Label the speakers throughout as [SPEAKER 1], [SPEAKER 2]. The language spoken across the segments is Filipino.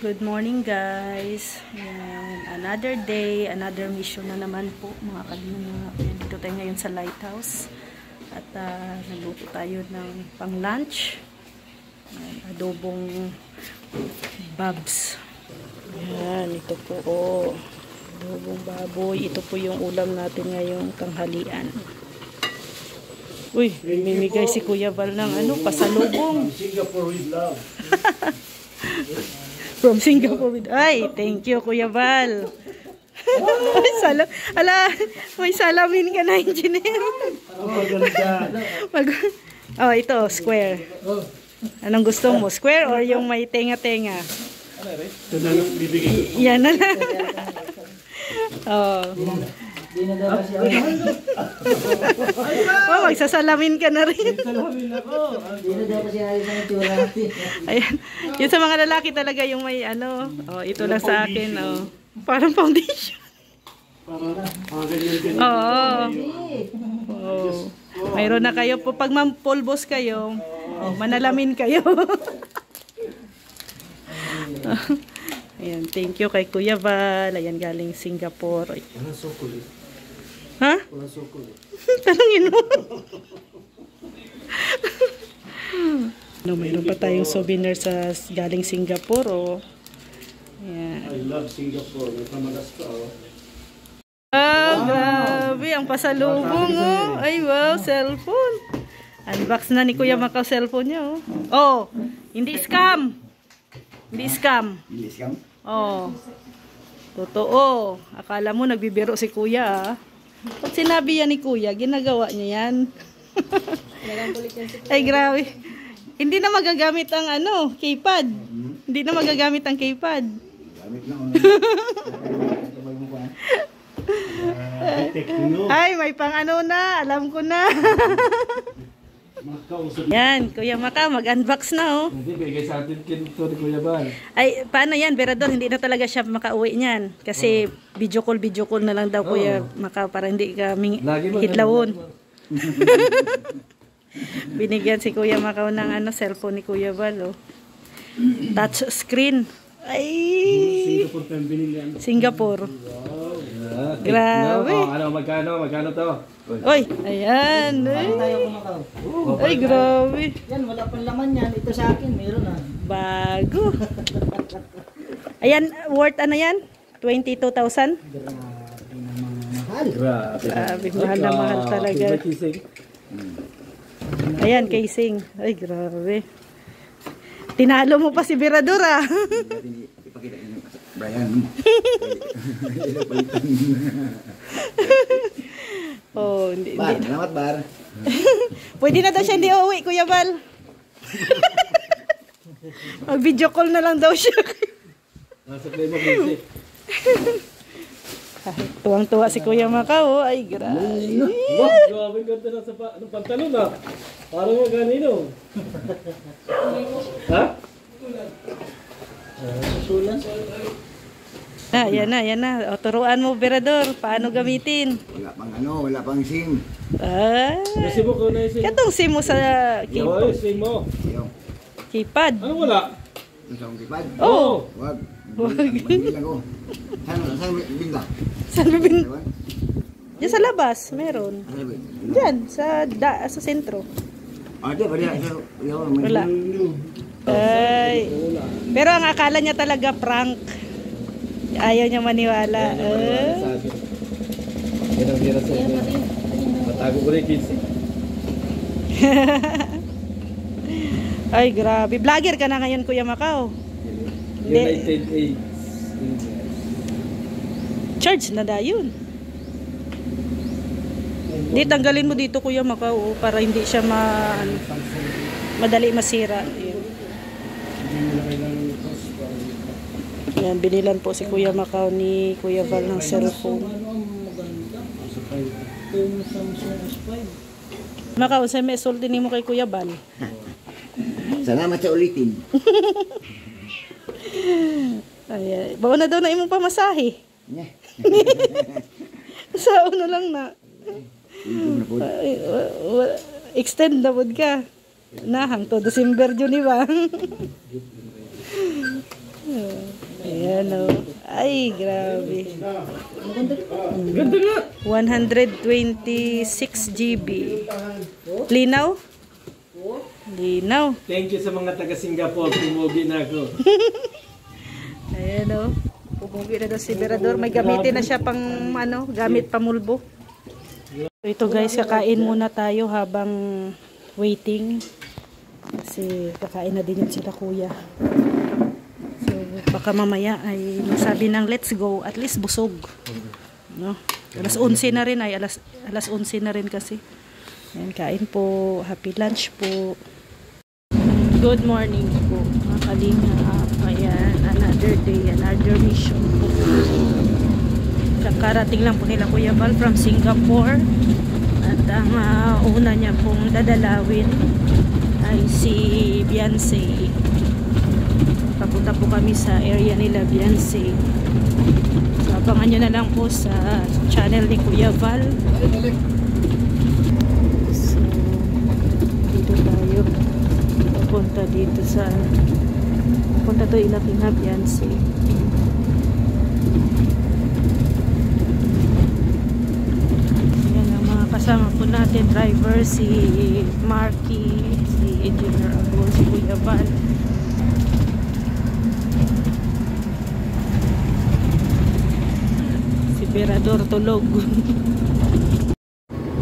[SPEAKER 1] Good morning guys. Ayan, another day, another mission na naman po mga kalingap. Dito tayo ngayon sa lighthouse. At nagluto tayo ng pang lunch. Adobong babs. Ayan, ito po adobong baboy. Ito po yung ulam natin ngayong tanghalian. Uy, mimigay si Kuya Val ng pasalubong.
[SPEAKER 2] Singapore with love.
[SPEAKER 1] From Singapore with... Ay, thank you, Kuya Val. May salamin ka na, engineer. Ito, square. Anong gusto mo? Square or yung may tenga-tenga?
[SPEAKER 2] Ito na lang bibigay ko.
[SPEAKER 1] Yan na lang. Magsasalamin ka na rin. Ayan. Yun sa mga lalaki talaga yung may ito lang sa akin. Parang foundation. Mayroon na kayo po. Pag mampulbos kayo, manalamin kayo. Ayan, thank you kay Kuya Val. Ayan, galing Singapore.
[SPEAKER 2] Walang sukulit.
[SPEAKER 1] Ha?
[SPEAKER 2] Walang sukulit.
[SPEAKER 1] Tanungin mo. Mayroon pa tayong souvenir sa galing Singapore. Ayan.
[SPEAKER 2] I love Singapore. May pamalas pa
[SPEAKER 1] Grabe. Ang pasalubong Ay wow, cellphone. Unbox na ni Kuya Macau cellphone niya hindi scam. Hindi scam.
[SPEAKER 2] Hindi scam?
[SPEAKER 1] Totoo. Akala mo nagbibiro si Kuya Pag sinabi yan ni Kuya, ginagawa niya yan. Ay grabe. Hindi na magagamit ang keypad. Hindi na magagamit ang keypad.
[SPEAKER 2] Gamit na
[SPEAKER 1] Ay, may pang na. Alam ko na. Yan, Kuya Macau, mag-unbox na
[SPEAKER 2] Hindi, bigay sa atin kinito ni Kuya Val.
[SPEAKER 1] Ay, paano yan, Berador? Hindi na talaga siya makauwi niyan. Kasi video call na lang daw Kuya Macau para hindi ka hitlawon. Binigyan si Kuya Macau ng cellphone ni Kuya Val. Touch screen. Ay!
[SPEAKER 2] Singapore pa yung binilihan.
[SPEAKER 1] Singapore.
[SPEAKER 2] Wow.
[SPEAKER 1] Grabe.
[SPEAKER 2] Magkano to?
[SPEAKER 1] Oy, ayan. Ay, grabe.
[SPEAKER 3] Yan, wala pang laman yan. Ito sa akin, meron na.
[SPEAKER 1] Bago. Ayan, worth yan? 22,000?
[SPEAKER 2] Grabe.
[SPEAKER 1] Mahal na mahal talaga. Ayan, casing. Ay, grabe. Tinalo mo pa si Berador
[SPEAKER 2] Ipakita niyo, Brian.
[SPEAKER 1] Hindi.
[SPEAKER 2] Salamat, Bar.
[SPEAKER 1] Pwede na daw siya hindi uuwi, Kuya Val. Mag-video call na lang daw siya.
[SPEAKER 2] Nasa play mo, busy.
[SPEAKER 1] Tuwang-tuwa si Kuya Macau. Ay, grabe.
[SPEAKER 2] Wow, grabe ganda na sa pantalon Parang maganino. Ha?
[SPEAKER 3] Sulan.
[SPEAKER 1] Yan na. Turuan mo, Berador. Paano gamitin?
[SPEAKER 4] Wala pang SIM.
[SPEAKER 2] Kasi mo ko na yung SIM.
[SPEAKER 1] Katong SIM mo sa
[SPEAKER 2] Yung SIM mo.
[SPEAKER 1] keypad.
[SPEAKER 2] Ano wala?
[SPEAKER 4] Sa kipad?
[SPEAKER 2] Wag.
[SPEAKER 4] Magbilang ko. Saan binda?
[SPEAKER 1] Saan bibing? Diyan sa labas, meron. Diyan, sa sentro. Wala. Ay. Pero ang akala niya talaga prank. Ayaw niya maniwala.
[SPEAKER 2] Ginang-gira sa inyo. Matago ko rin kids.
[SPEAKER 1] Ay, grabe. Vlogger ka na ngayon, Kuya Macau.
[SPEAKER 2] United AIDS.
[SPEAKER 1] Charge na yun. Di, tanggalin mo dito, Kuya Macau, para hindi siya madali masira. Yan, binilan po si Kuya Macau ni Kuya Val ng cellphone. Macau, sa may sulti mo kay Kuya Val.
[SPEAKER 4] Salamat sa ulitin.
[SPEAKER 1] Ay, bawa na daw na imong pamasahe. Sa lang na. Extend na pod ka. Nahang to December June ba? Ayan o. Ay, grabe.
[SPEAKER 2] Ganda nga!
[SPEAKER 1] 126 GB. Linaw? Linaw.
[SPEAKER 2] Thank you sa mga taga Singapore. Pumugi na ako.
[SPEAKER 1] Ayan o. Pumugi na daw si Berador. May gamitin na siya pang ano, gamit pamulbo. So, ito guys, kakain muna tayo habang waiting. Kasi kakain na din yun sila kuya. So baka mamaya ay magsabi ng let's go. At least busog. No? Alas 11 na rin ay. Alas 11 na rin kasi. Ayan, kain po. Happy lunch po. Good morning po mga kalinga. Ayan, another day, another mission po. Kakarating lang po nila Kuya Val from Singapore. At ang una niya pong dadalawin ay si Beyonce. Papunta po kami sa area nila Beyonce. So abangan nyo na lang po sa channel ni Kuya Val. So dito tayo papunta dito sa punta to ilapin na Beyonce. Yan ang mga kasama po natin, driver si Marky, si Engineer Agol, si Kuya Val. Si Berador tulog.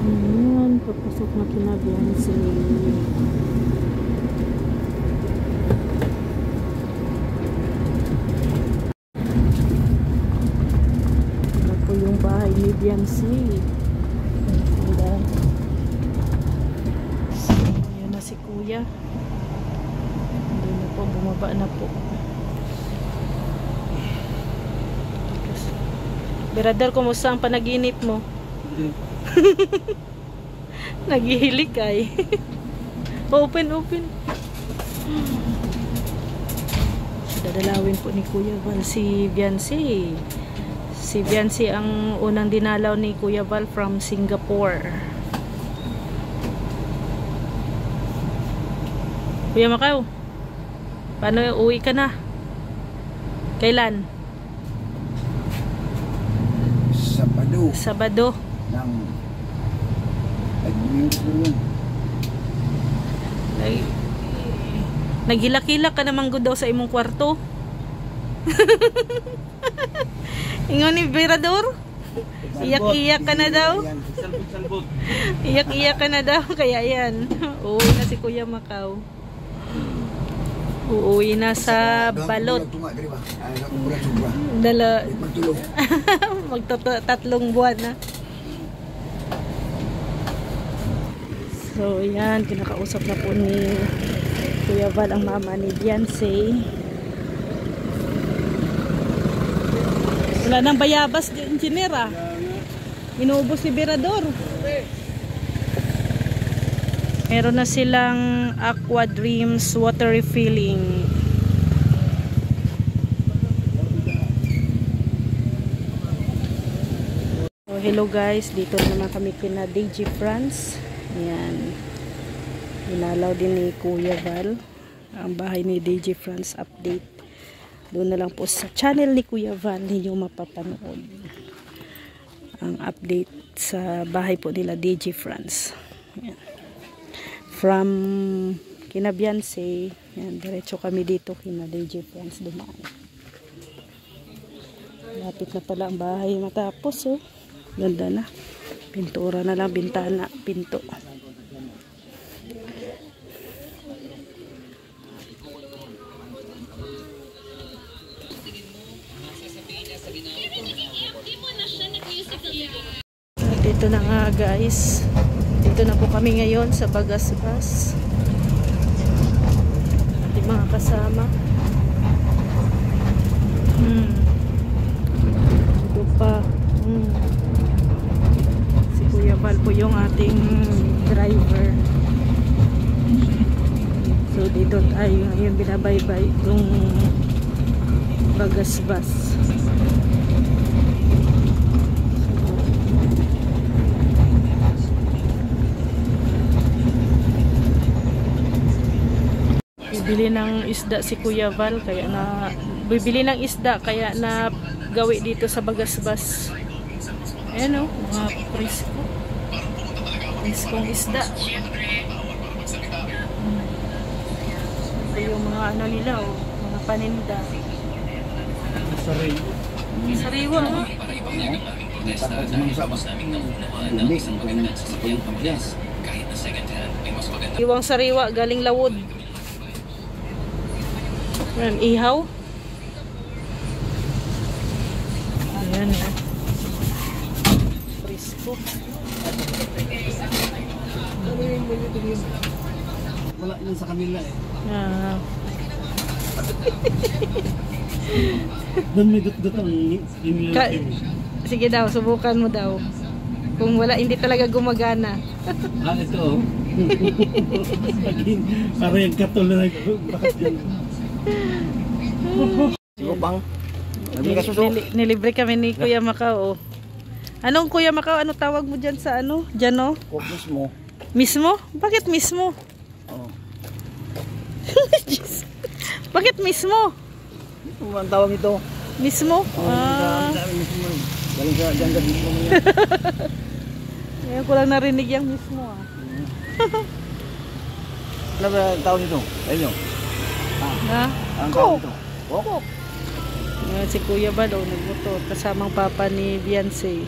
[SPEAKER 1] Ayan, papasok na kinabihan si ano po yung bahay ni Beyonce. Ayan na si Kuya. Hindi na po, bumaba na po. Berador, kumusta ang panaginip mo? Naghihilik ay. Open. Dadalawin po ni Kuya Val si Beyonce. Si Beyonce ang unang dinalaw ni Kuya Val from Singapore. Kuya Macau, paano uwi ka na? Kailan? Sabado.
[SPEAKER 4] Ng
[SPEAKER 1] Naghilak-hilak ka naman gud daw sa imong kwarto. Ingon ni Berador. Iyak-iyak ka na daw. Iyak-iyak ka na daw. Kaya yan. Uuwi na si Kuya Macau. Uuwi na sa balot. Magtatlong buwan na. So yan, kinakausap na po ni Kuya Val ang mama ni Beyonce. Wala nang bayabas, engineer ah. Inuubos si Berador. Meron na silang Aqua Dreams water refilling. So, hello guys, dito naman kami kina DJ France. Ayan. Inalaw din ni Kuya Val ang bahay ni DJ France update. Doon na lang po sa channel ni Kuya Val ninyo mapapanood ang update sa bahay po nila DJ France. Ayan. From kina Beyonce, yan, diretso kami dito kina DJ France dumaan. Lapit na pala ang bahay matapos oh. Ganda na. Pintura na lang, bintana, pinto. Dito na nga guys. Dito na po kami ngayon sa Bagasbas. Ating mga kasama. Ito pa. Si Kuya Val po yung ating driver. So dito tayo ngayon binabaybay itong Bagasbas. bibili ng isda si Kuya Val kaya na bibili ng isda kaya na gawi dito sa Bagasbas. Ayan o, mga presko. Preskong isda. Ito yung mga ano nila o, mga paninda. Sariwa ha? Iwang sariwa galing Lawod. Ayan, ihaw. Ayan o. Presko.
[SPEAKER 3] Wala yun sa kanila eh.
[SPEAKER 1] Ah.
[SPEAKER 2] Doon may dut-dut ang
[SPEAKER 1] Ka- Sige daw, subukan mo daw. Kung wala, hindi talaga gumagana.
[SPEAKER 2] ito. Parang yung katulad. Bakit yan?
[SPEAKER 4] Lupang. Nabili ka suso.
[SPEAKER 1] Nilibre kami ni Kuya Macau. Anong Kuya Macau, ano tawag mo dyan sa ano? Dyan o?
[SPEAKER 4] Kokos mo.
[SPEAKER 1] Mismo? Bakit mismo?
[SPEAKER 4] Oo.
[SPEAKER 1] Bakit mismo?
[SPEAKER 4] Ano ang tawag ito?
[SPEAKER 1] Mismo? Ah.
[SPEAKER 4] Galing sa dyan gabi mo yan.
[SPEAKER 1] Ngayon ko lang narinig yung mismo ah.
[SPEAKER 4] Ano ba ang tawag ito? Sa inyo?
[SPEAKER 1] Ha?
[SPEAKER 4] Ang tawag
[SPEAKER 1] Coke.
[SPEAKER 4] ito? Coke?
[SPEAKER 1] Ngayon si Kuya ba daw nagmotor kasamang papa ni Beyonce.